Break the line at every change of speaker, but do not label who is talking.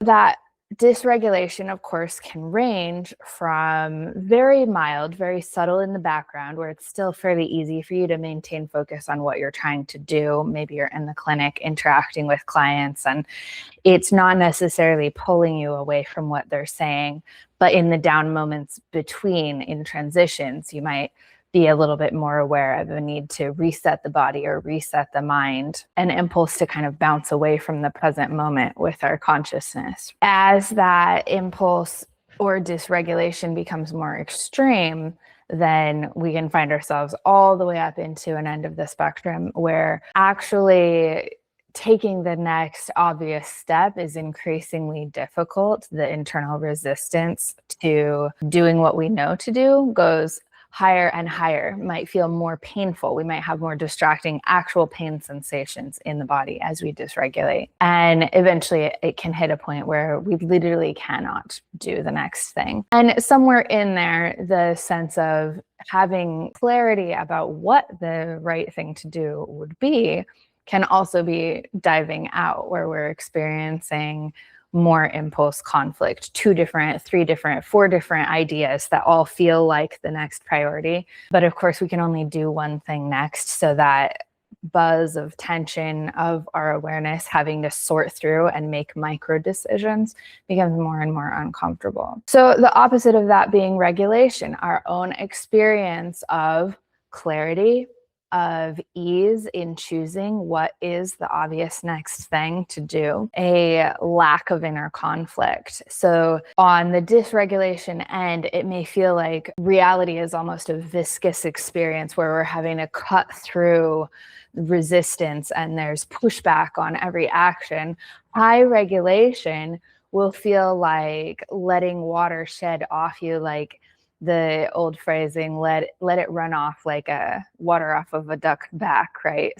That dysregulation, of course, can range from very mild, very subtle in the background, where it's still fairly easy for you to maintain focus on what you're trying to do. Maybe you're in the clinic interacting with clients and it's not necessarily pulling you away from what they're saying, but in the down moments between, in transitions, you might be a little bit more aware of the need to reset the body or reset the mind, an impulse to kind of bounce away from the present moment with our consciousness. As that impulse or dysregulation becomes more extreme, then we can find ourselves all the way up into an end of the spectrum where actually taking the next obvious step is increasingly difficult. The internal resistance to doing what we know to do goes higher and higher, might feel more painful. We might have more distracting actual pain sensations in the body as we dysregulate. And eventually it can hit a point where we literally cannot do the next thing. And somewhere in there, the sense of having clarity about what the right thing to do would be can also be diving out, where we're experiencing more impulse conflict, 2 different, 3 different, 4 different ideas that all feel like the next priority. But of course, we can only do one thing next, so that buzz of tension of our awareness having to sort through and make micro decisions becomes more and more uncomfortable. So the opposite of that being regulation, our own experience of clarity, of ease in choosing what is the obvious next thing to do, a lack of inner conflict. So on the dysregulation end, it may feel like reality is almost a viscous experience where we're having to cut through resistance and there's pushback on every action. High regulation will feel like letting water shed off you, like the old phrasing, let it run off like a water off of a duck's back, right?